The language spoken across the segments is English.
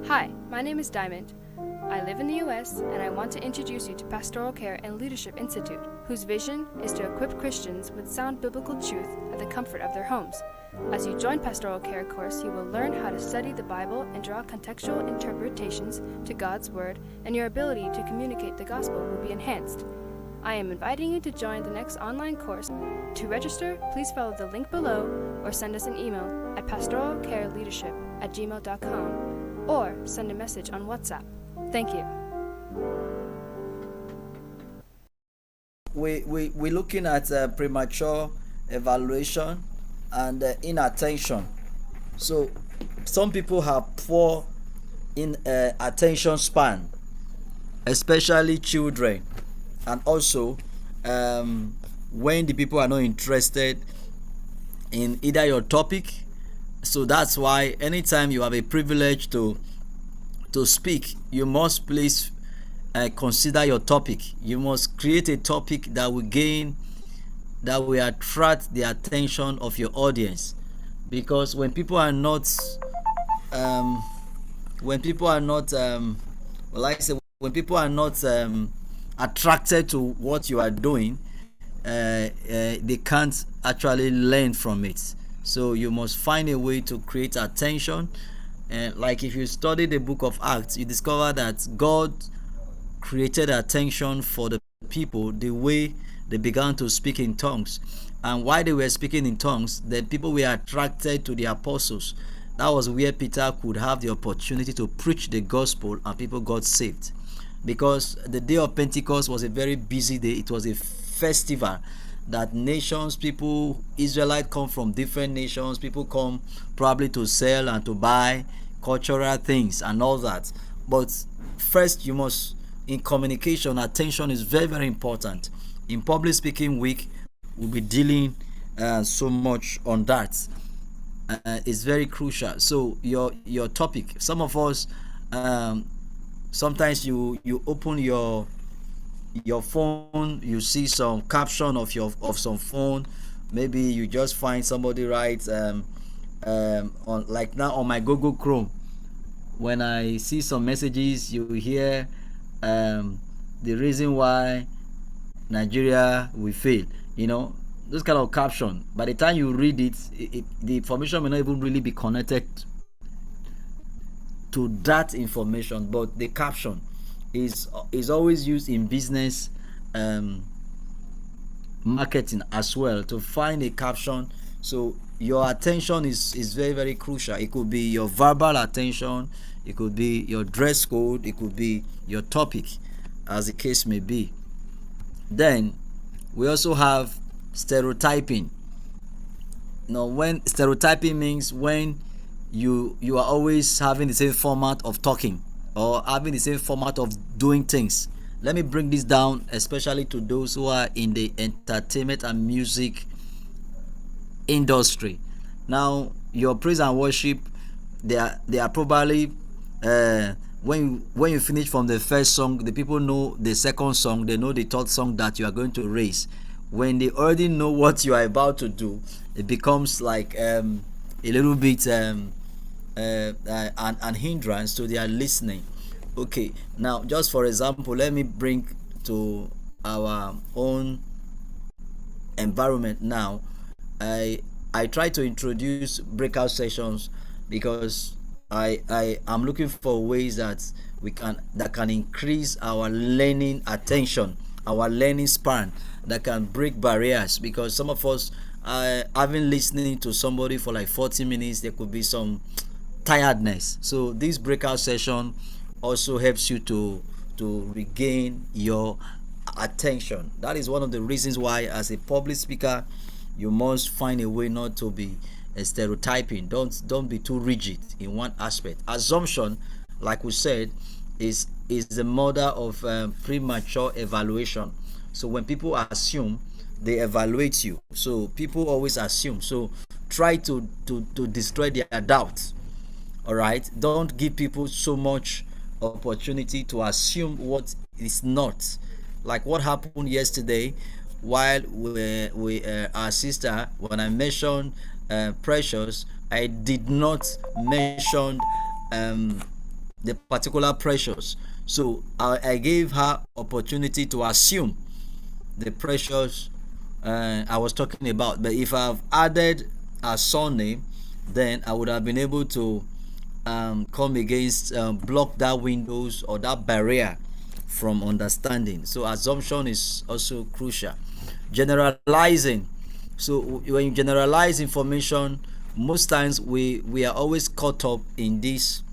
Hi, my name is Diamond. I live in the US and I want to introduce you to Pastoral Care and Leadership Institute, whose vision is to equip Christians with sound biblical truth at the comfort of their homes. As you join Pastoral Care course, you will learn how to study the Bible and draw contextual interpretations to God's Word, and your ability to communicate the gospel will be enhanced. I am inviting you to join the next online course. To register, please follow the link below or send us an email at pastoralcareleadership@gmail.com or send a message on WhatsApp. Thank you. We're looking at premature evaluation and inattention. So some people have poor in attention span, especially children, and also when the people are not interested in either your topic. So that's why anytime you have a privilege to speak, you must please consider your topic. You must create a topic that will attract the attention of your audience, because when people are not when people are not attracted to what you are doing, they can't actually learn from it. So you must find a way to create attention. Like if you study the book of Acts, you discover that God created attention for the people the way they began to speak in tongues. And while they were speaking in tongues, the people were attracted to the apostles. That was where Peter could have the opportunity to preach the gospel and people got saved. Because the day of Pentecost was a very busy day. It was a festival that nations, people, Israelites come from different nations. People come probably to sell and to buy cultural things and all that. But first, you must, in communication, attention is very, very important. In public speaking week, we'll be dealing so much on that. It's very crucial. So your topic. Some of us, sometimes you open your phone, you see some caption of some phone. Maybe you just find somebody writes on, like now on my Google Chrome, when I see some messages, you hear the reason why Nigeria will fail, those kind of caption. By the time you read it, the information may not even really be connected to that information, but the caption is always used in business marketing as well, to find a caption. So your attention is very, very crucial. It could be your verbal attention, it could be your dress code, it could be your topic, as the case may be. Then we also have stereotyping. When stereotyping means when you are always having the same format of talking or having the same format of doing things. Let me bring this down, especially to those who are in the entertainment and music industry. Now, your praise and worship, they are probably when you finish from the first song, the people know the second song, they know the third song that you are going to raise. When they already know what you are about to do, it becomes like a little bit an hindrance to their listening. Okay, now just for example, let me bring to our own environment now. I try to introduce breakout sessions because I am looking for ways that can increase our learning attention, our learning span, that can break barriers. Because some of us, having listening to somebody for like 40 minutes, there could be some tiredness. So this breakout session also helps you to regain your attention. That is one of the reasons why, as a public speaker, you must find a way not to be stereotyping. Don't be too rigid in one aspect. Assumption, like we said, is the mother of premature evaluation. So when people assume, they evaluate you. So people always assume. So try to destroy their doubts. All right, don't give people so much opportunity to assume what is not. Like what happened yesterday, while our sister, when I mentioned Precious, I did not mention the particular precious. So I gave her opportunity to assume the precious I was talking about. But if I've added a surname, then I would have been able to come against, block that windows or that barrier from understanding. So assumption is also crucial. Generalizing. So when you generalize information, most times we are always caught up in this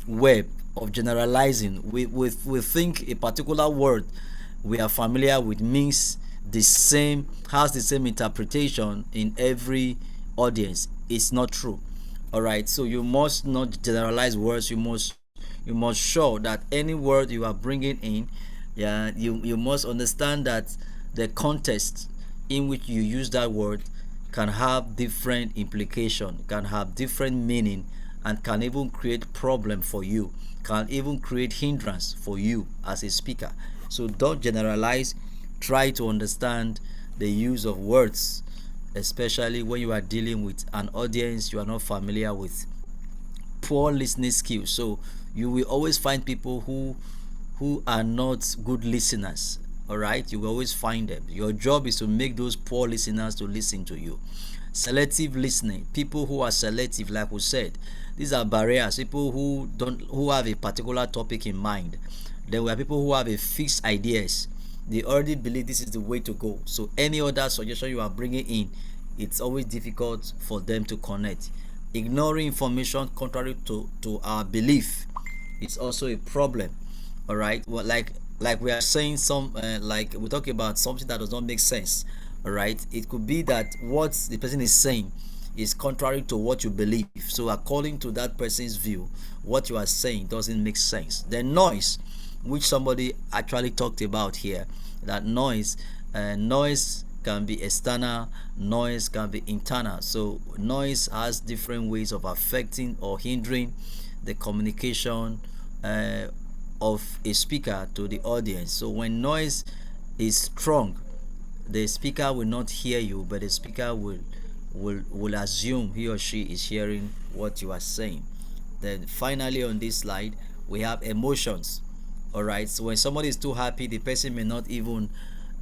web of generalizing. We think a particular word we are familiar with means the same, has the same interpretation in every audience. It's not true. All right, so you must not generalize words. You must show that any word you are bringing in, yeah, you must understand that the context in which you use that word can have different implication, can have different meaning, and can even create problem for you, can even create hindrance for you as a speaker. So don't generalize. Try to understand the use of words, especially when you are dealing with an audience you are not familiar with. Poor listening skills. So you will always find people who are not good listeners. All right, you will always find them. Your job is to make those poor listeners to listen to you. Selective listening. People who are selective, like we said, these are barriers. People who have a particular topic in mind. Then we have people who have a fixed ideas. They already believe this is the way to go. So any other suggestion you are bringing in, it's always difficult for them to connect. Ignoring information contrary to our belief is also a problem. All right, well, like we are saying, some like we talk about something that does not make sense. All right, it could be that what the person is saying is contrary to what you believe. So according to that person's view, what you are saying doesn't make sense. The noise, which somebody actually talked about here, that noise can be external, noise can be internal. So noise has different ways of affecting or hindering the communication of a speaker to the audience. So when noise is strong, the speaker will not hear you, but the speaker will assume he or she is hearing what you are saying. Then finally on this slide we have emotions. All right, so when somebody is too happy, the person may not even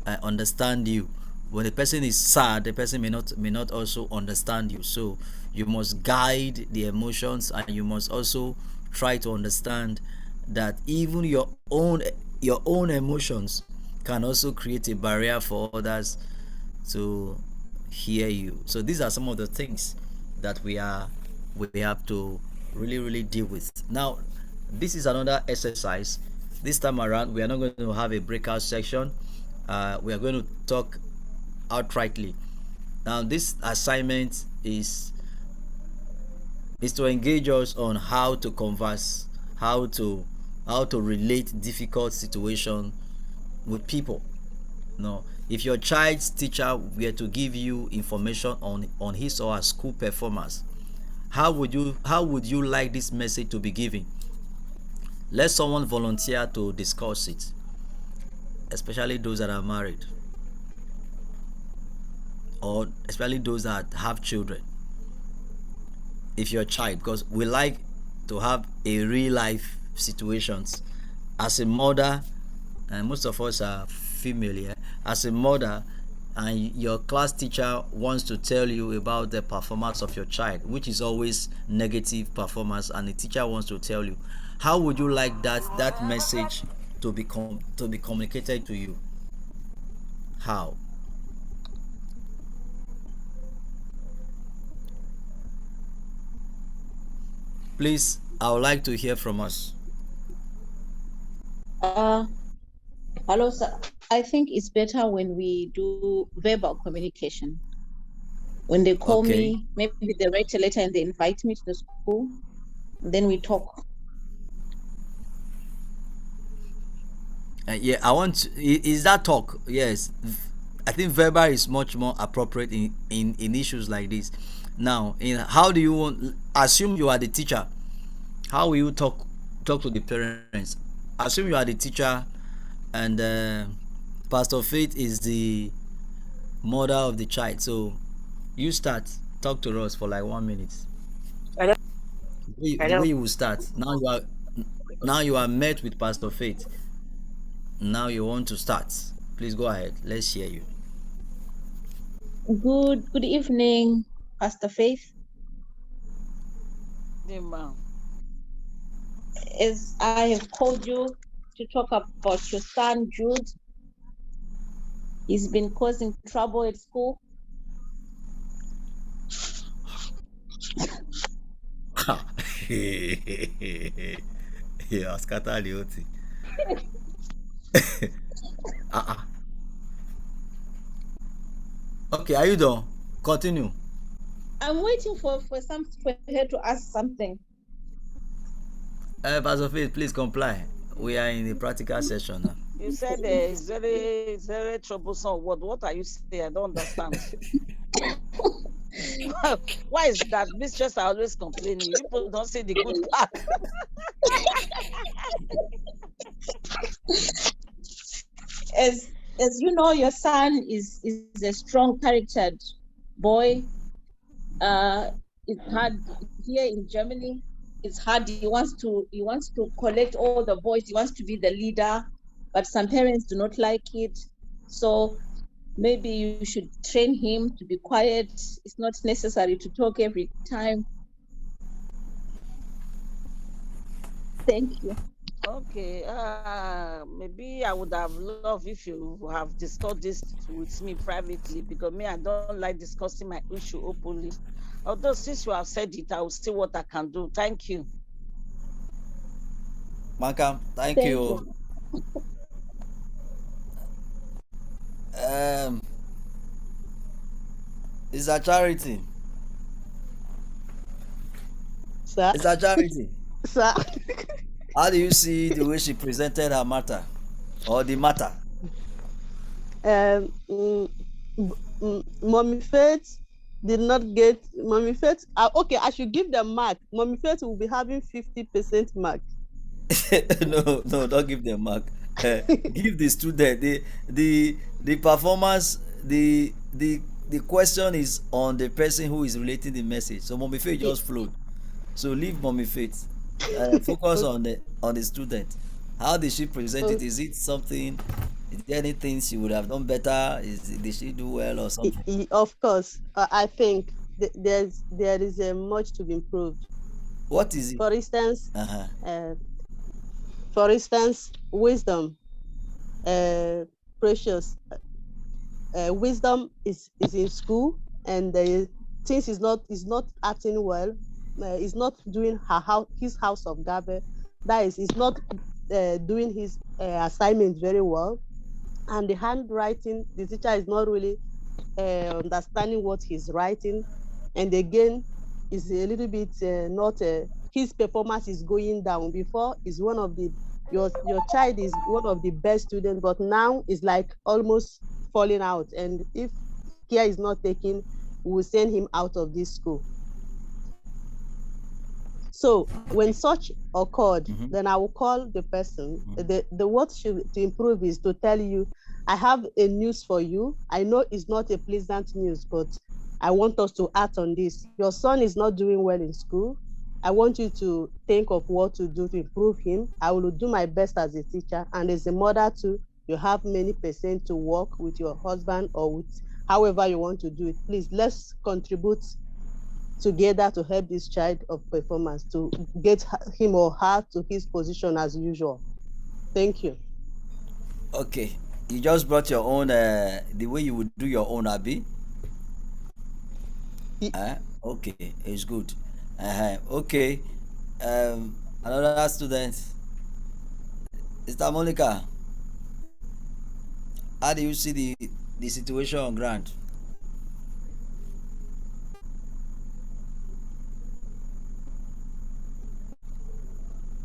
understand you. When the person is sad, the person may not also understand you. So you must guide the emotions, and you must also try to understand that even your own emotions can also create a barrier for others to hear you. So these are some of the things that we have to really deal with. Now, this is another exercise. This time around, we are not going to have a breakout section. We are going to talk outrightly. Now, this assignment is to engage us on how to converse, how to relate difficult situation with people. No, if your child's teacher were to give you information on his or her school performance, how would you like this message to be given? Let someone volunteer to discuss it, especially those that are married, or especially those that have children. If your child, because we like to have a real life situations. As a mother, and most of us are female here, as a mother, and your class teacher wants to tell you about the performance of your child, which is always negative performance, and the teacher wants to tell you, how would you like that message to be communicated to you? How? Please, I would like to hear from us. Uh, Hello, sir. I think it's better when we do verbal communication. When they call Okay. me, maybe they write a letter and they invite me to the school, and then we talk. Yeah, I want is that talk? Yes, I think verbal is much more appropriate in issues like this. Now, how do you want? Assume you are the teacher. How will you talk to the parents? Assume you are the teacher, and Pastor Faith is the mother of the child. So you start, talk to us for like 1 minute. Hello. The way Hello. you will start now. You are Now you are met with Pastor Faith. Now you want to start. Please go ahead. Let's hear you. Good evening, Pastor Faith. Amen. As I have called you to talk about your son Jude, he's been causing trouble at school. Yeah, scatter the OT. Okay, are you done? Continue. I'm waiting for her to ask something. Pastor Faith, please comply. We are in a practical session now. You said it's very troublesome word. What are you saying? I don't understand. Why is that mistress are always complaining? People don't see the good part. As you know, your son is a strong charactered boy. It's hard here in Germany. It's hard. He wants to collect all the voice. He wants to be the leader, but some parents do not like it. So maybe you should train him to be quiet. It's not necessary to talk every time. Thank you. Okay. Maybe I would have loved if you have discussed this with me privately, because me, I don't like discussing my issue openly. Although since you have said it, I will see what I can do. Thank you. Makam, thank you. It's a charity. Sir. It's a charity. Sir. How do you see the way she presented her matter or the matter? Mommy Faith did not get Mommy Faith. Okay, I should give them mark. Mommy Faith will be having 50% mark. No, don't give them mark. Give the student the performance. The question is on the person who is relating the message. So Mommy Faith just flowed. So leave Mommy Faith. Focus on the student. How did she present it? Is it something? Is there anything she would have done better? Did she do well or something? Of course, I think there is much to be improved. What is it? For instance, wisdom, precious. Wisdom is in school, and things is not acting well. Is not doing his house of Gabe. That is not doing his assignment very well, and the handwriting, the teacher is not really understanding what he's writing, and again is a little bit not his performance is going down. Before is one of the your child is one of the best students, but now is like almost falling out, and if care is not taken, we will send him out of this school. So when such occurred, then I will call the person. The what should to improve is to tell you, I have a news for you. I know it's not a pleasant news, but I want us to act on this. Your son is not doing well in school. I want you to think of what to do to improve him. I will do my best as a teacher, and as a mother too. You have many percent to work with your husband or with however you want to do it. Please, let's contribute together to help this child of performance to get him or her to his position as usual. Thank you. Okay, you just brought your own the way you would do your own, Abby. Okay, it's good. Okay, another student, Mr. Monica. How do you see the situation on ground?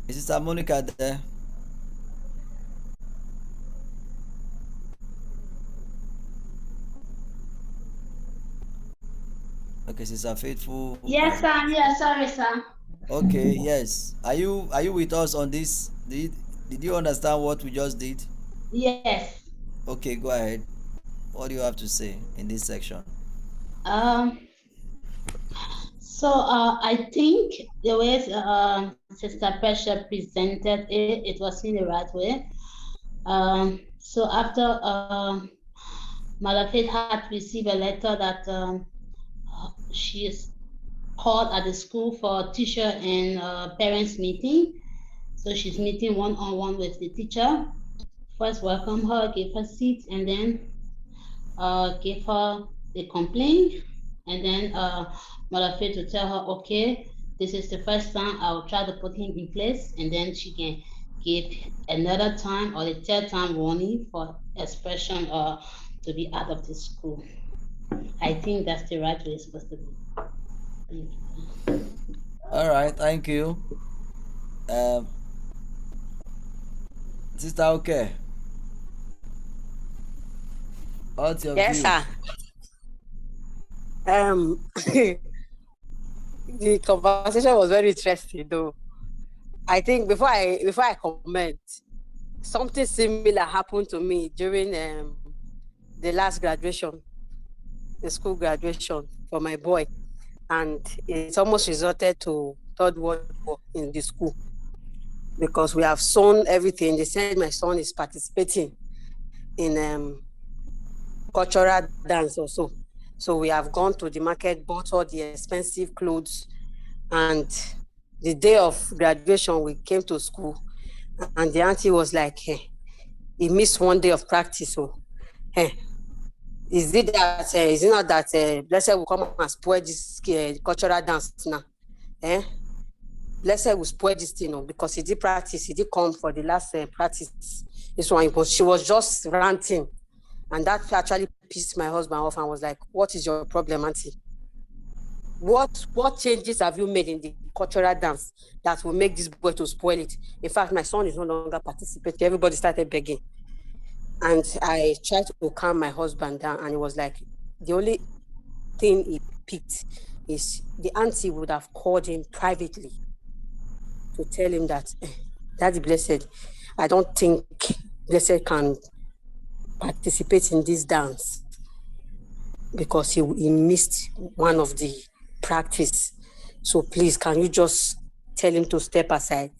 Is Sister Monica there? Okay, Sister Faithful. Yes, sir. Yeah, sorry, sir. Okay, yes. Are you with us on this? Did you understand what we just did? Yes. Okay, go ahead. What do you have to say in this section? So I think the way Sister Pressure presented it, it was in the right way. So after Mother Faith had received a letter that she is called at the school for teacher and parents meeting. So she's meeting one-on-one with the teacher. First welcome her, give her seat, and then give her the complaint. And then Mother Faith to tell her, okay, this is the first time I'll try to put him in place, and then she can give another time or the third time warning for expression to be out of the school. I think that's the right way it's supposed to be. Thank you. All right, thank you. Sister, okay. What's your Yes, view? sir. The conversation was very interesting, though. I think before I comment, something similar happened to me during the last graduation, the school graduation for my boy, and it almost resulted to third world war in the school because we have sown everything. They said my son is participating in cultural dance also. So we have gone to the market, bought all the expensive clothes, and the day of graduation, we came to school, and the auntie was like, "Hey, he missed one day of practice. So, hey, is it not that Blessed will come and spoil this cultural dance now? Eh? Blessed will spoil this thing, because he did practice. He did come for the last practice. This one, but she was just ranting, and that actually pissed my husband off and was like, "What is your problem, auntie? What changes have you made in the cultural dance that will make this boy to spoil it?" In fact, my son is no longer participating. Everybody started begging. And I tried to calm my husband down, and it was like, the only thing he picked is the auntie would have called him privately to tell him that, Daddy Blessed, I don't think Blessed can participate in this dance because he missed one of the practice. So please, can you just tell him to step aside?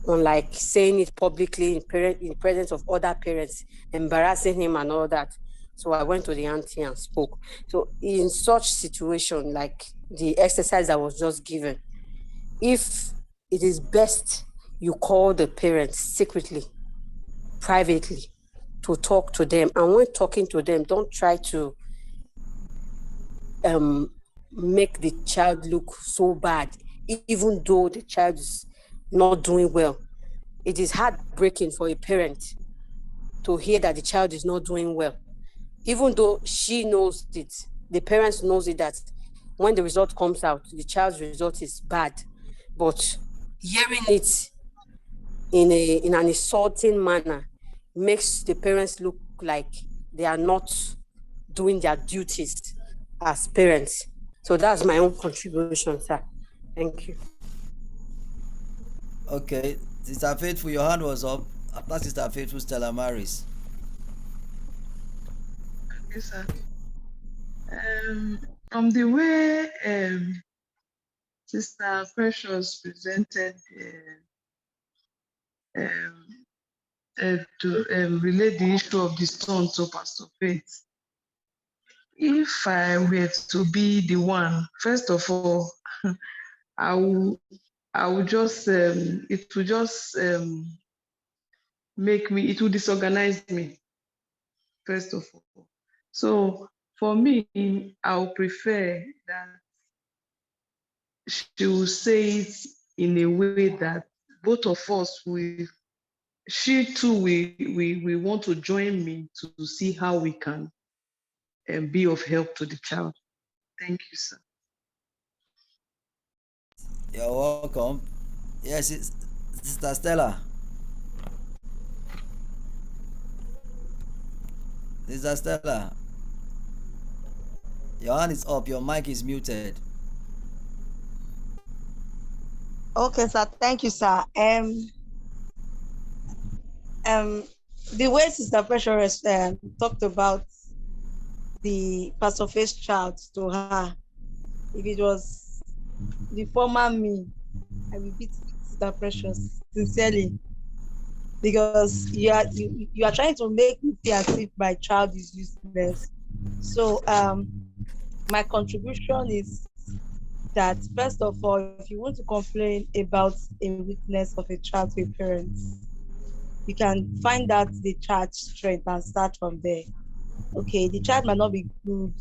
Unlike saying it publicly in presence of other parents, embarrassing him and all that. So I went to the auntie and spoke. So in such situation, like the exercise that was just given, if it is best you call the parents secretly, privately, to talk to them. And when talking to them, don't try to make the child look so bad, even though the child is not doing well. It is heartbreaking for a parent to hear that the child is not doing well. Even though she knows it, the parents knows it, that when the result comes out, the child's result is bad. But hearing it in an insulting manner makes the parents look like they are not doing their duties as parents. So that's my own contribution, sir. Thank you. Okay, Sister Faithful, your hand was up. After Sister Faithful, Stella Maris. Okay, sir. From the way Sister Precious presented to relate the issue of the stone to Pastor Faith, if I were to be the one, first of all, I will just it will just it will disorganize me, first of all. So for me, I would prefer that she will say it in a way that both of us will, she too we want to join me to see how we can be of help to the child. Thank you, sir. You're welcome. Yes, Sister Stella. Sister Stella. Your hand is up. Your mic is muted. Okay, sir. Thank you, sir. The way Sister Precious talked about the Pastor Faith's child to her, if it was the former me, I will beat Sister Precious sincerely, because you are trying to make me feel as if my child is useless. So my contribution is that, first of all, if you want to complain about a weakness of a child to a parent, you can find out the child's strength and start from there. Okay, the child might not be good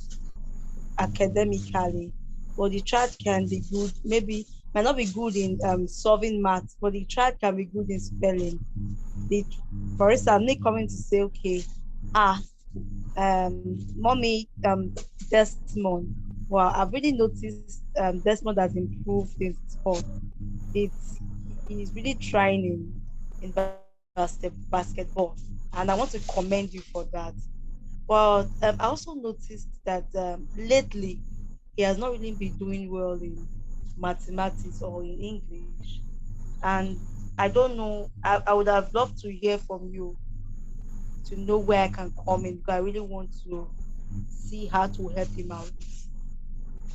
academically, but the child can be good, maybe might not be good in solving maths, but the child can be good in spelling. The, for instance, me coming to say, okay, ah, mommy, Desmond. Well, I've really noticed Desmond has improved in sport. It's he's really trying in basketball, and I want to commend you for that. But I also noticed that lately he has not really been doing well in mathematics or in English, and I don't know. I would have loved to hear from you to know where I can come in, because I really want to see how to help him out.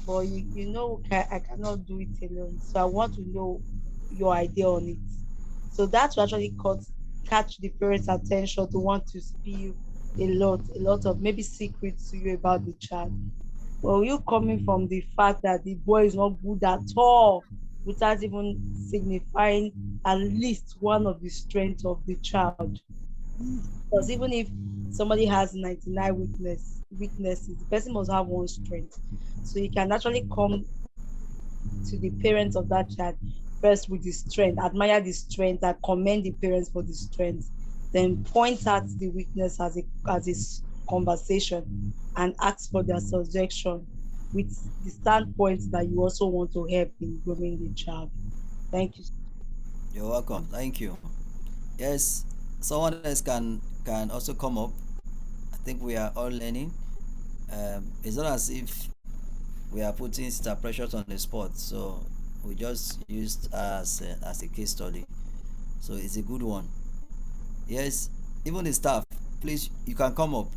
But you know, I cannot do it alone. So I want to know your idea on it. So that will actually catch the parents' attention to want to spill a lot of maybe secrets to you about the child. Well, you coming from the fact that the boy is not good at all, without even signifying at least one of the strengths of the child. Because even if somebody has 99 weaknesses, the person must have one strength. So you can actually come to the parents of that child first with the strength, admire the strength, and commend the parents for the strength. Then point out the weakness as a conversation and ask for their suggestion with the standpoint that you also want to help in grooming the child. Thank you. You're welcome. Thank you. Yes, someone else can also come up. I think we are all learning. It's not as if we are putting Sister Precious on the spot, so we just used as a case study. So it's a good one. Yes, even the staff, please, you can come up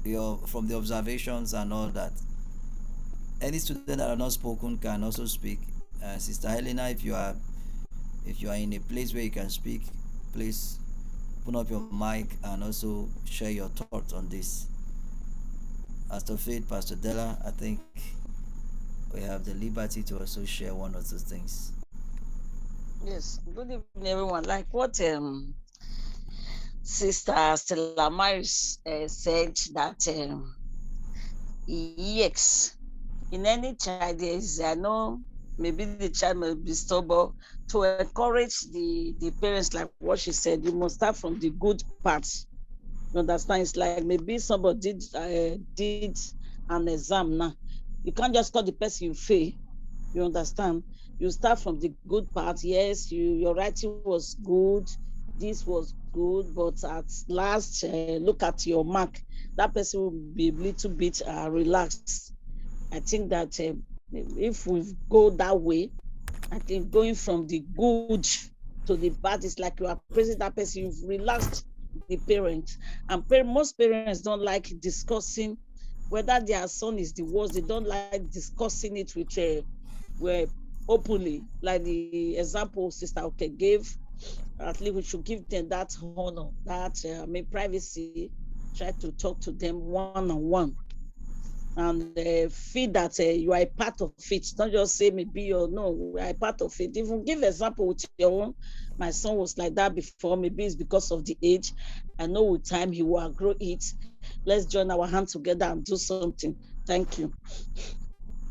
your from the observations and all that. Any student that are not spoken can also speak. Sister Helena, if you are in a place where you can speak, please open up your mic and also share your thoughts on this. Pastor Faith, Pastor Della, I think we have the liberty to also share one or two things. Yes, good evening, everyone. Like what Sister Stella Maris said, that yes, in any child, there is, I know maybe the child may be stubborn. To encourage the parents, like what she said, you must start from the good parts. You understand? It's like maybe somebody did an exam now. You can't just call the person you fail. You understand? You start from the good part. Yes, your writing was good. This was good, but at last, look at your mark. That person will be a little bit relaxed. I think that if we go that way, I think going from the good to the bad is like you are praising that person. You've relaxed the parent, and most parents don't like discussing whether their son is the worst. They don't like discussing it with openly, like the example Sister Okay gave. At least we should give them that honor, that privacy. Try to talk to them one on one, and feel that you are a part of it. Don't just say maybe or no, we are a part of it. Even give example with your own. My son was like that before. Maybe it's because of the age. I know with time he will outgrow it. Let's join our hands together and do something. Thank you.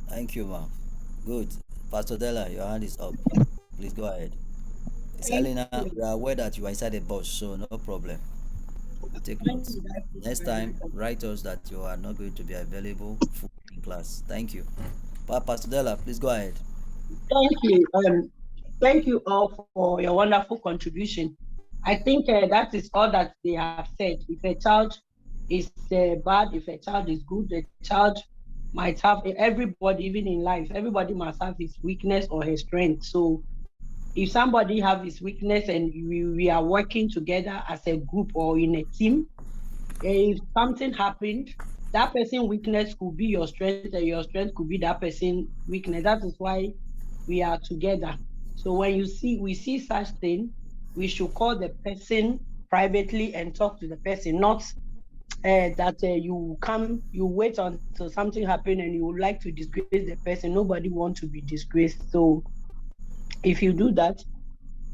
Thank you, ma'am. Good. Pastor Della, your hand is up. Please go ahead. Miss Thank Elena, you. we are aware that you are inside a bus, so no problem. We take Thank notes. you. That is Next very time, important. write us that you are not going to be available full in class. Thank you. Pastor Della, please go ahead. Thank you. Thank you all for your wonderful contribution. I think that is all that they have said. If a child is bad, if a child is good, the child might have everybody, even in life, everybody must have his weakness or his strength. So if somebody have his weakness and we are working together as a group or in a team, if something happened, that person weakness could be your strength and your strength could be that person weakness. That is why we are together. So when we see such thing, we should call the person privately and talk to the person, not that you come, you wait until something happen and you would like to disgrace the person. Nobody wants to be disgraced. So if you do that,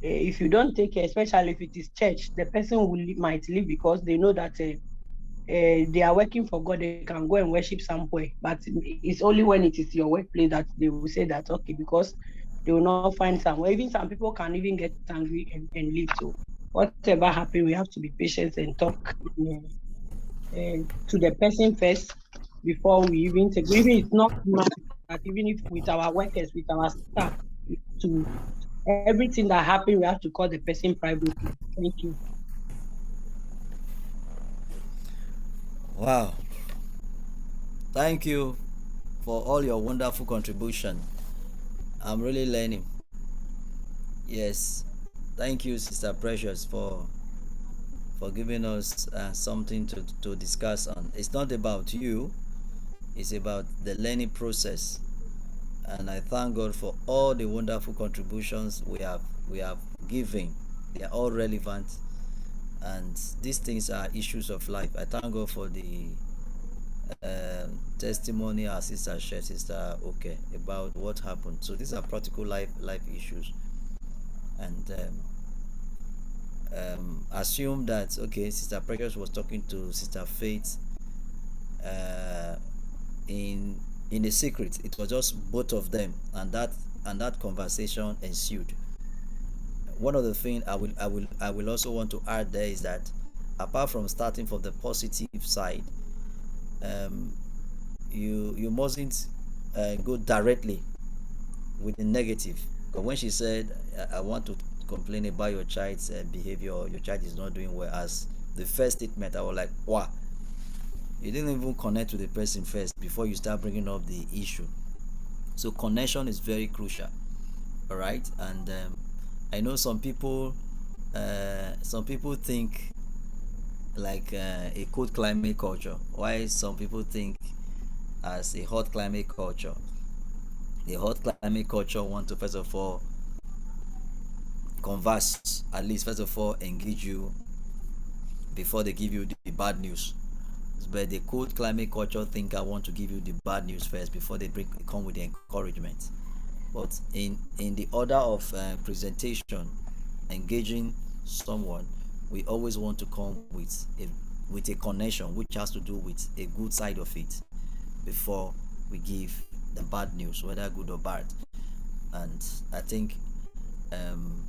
if you don't take care, especially if it is church, the person might leave because they know that they are working for God. They can go and worship somewhere, but it's only when it is your workplace that they will say that okay, because they will not find somewhere. Even some people can even get angry and leave. So whatever happens, we have to be patient and talk to the person first before we even take. Maybe it's not much that even if with our workers, with our staff, to everything that happens, we have to call the person privately. Thank you. Wow. Thank you for all your wonderful contribution. I'm really learning. Yes. Thank you, Sister Precious, for giving us something to discuss on. It's not about you, it's about the learning process. And I thank God for all the wonderful contributions we have given. They are all relevant, and these things are issues of life. I thank God for the testimony our sister shared, Sister Okay, about what happened. So these are practical life issues, and assume that okay, Sister Precious was talking to Sister Faith uh, in a secret. It was just both of them, and that conversation ensued. One of the things I will also want to add there is that apart from starting from the positive side, um, you mustn't go directly with the negative. But when she said, I want to complain about your child's behavior, or your child is not doing well, as the first statement, I was like, wow, you didn't even connect to the person first before you start bringing up the issue. So connection is very crucial. All right. And I know some people think like a cold climate culture, why some people think as a hot climate culture. The hot climate culture want to first of all converse, at least first of all engage you before they give you the bad news. But the cold climate culture think I want to give you the bad news first before they come with the encouragement. But in the order of presentation, engaging someone, we always want to come with a connection which has to do with a good side of it before we give the bad news, whether good or bad. And I think um,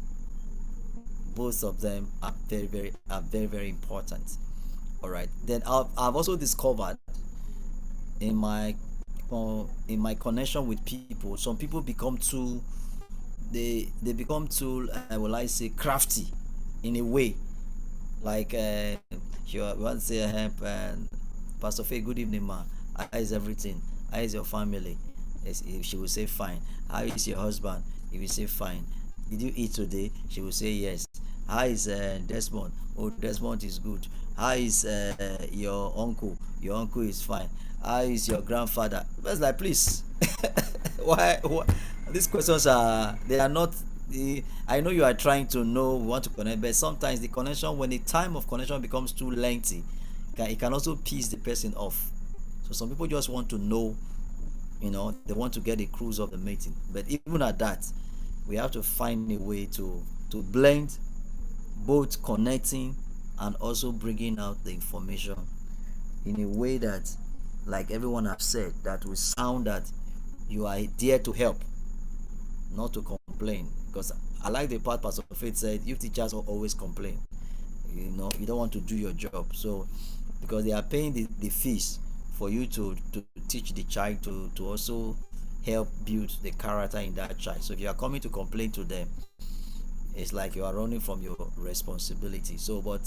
both of them are very important. All right. Then I've also discovered in my connection with people, some people become too they become too will I say crafty in a way. Like you want to say Pastor Faye, good evening, ma. How is everything? How is your family? Yes, she will say fine. How is your husband? He will say fine. Did you eat today? She will say yes. How is Desmond? Oh, Desmond is good. How is your uncle? Your uncle is fine. How is your grandfather? It's like, please. Why these questions they are not I know you are trying to know, we want to connect, but sometimes the connection, when the time of connection becomes too lengthy, it can also piss the person off. So some people just want to know, they want to get a cruise of the meeting. But even at that, we have to find a way to blend both connecting and also bringing out the information in a way that, like everyone has said, that will sound that you are there to help, not to complain. Because I like the part Pastor Faith said, you teachers will always complain. You don't want to do your job. So because they are paying the fees for you to teach the child, to also help build the character in that child. So if you are coming to complain to them, it's like you are running from your responsibility. So but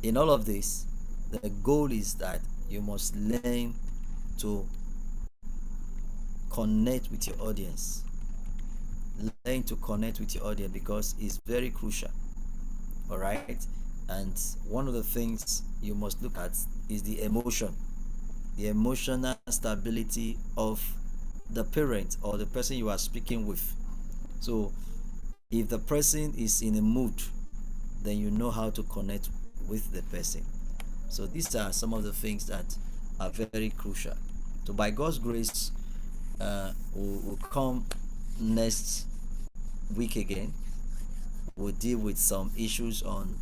in all of this, the goal is that you must learn to connect with your audience. Learn to connect with your audience because it's very crucial. All right. And one of the things you must look at is the emotional stability of the parent or the person you are speaking with. So if the person is in a mood, then you know how to connect with the person. So these are some of the things that are very crucial. So by God's grace, we'll come next week again. We'll deal with some issues on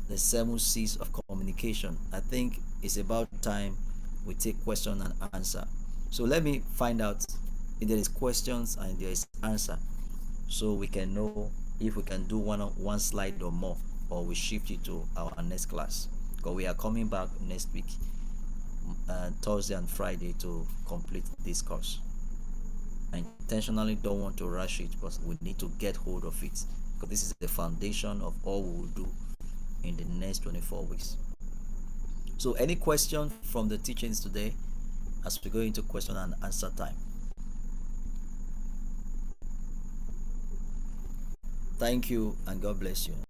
the 7 C's of communication. I think it's about time we take question and answer. So let me find out if there is questions and there is answer, so we can know if we can do one slide or more, or we shift it to our next class, because we are coming back next week, Thursday and Friday, to complete this course. I intentionally don't want to rush it, because we need to get hold of it, because this is the foundation of all we will do in the next 24 weeks. So any question from the teachings today as we go into question and answer time? Thank you and God bless you.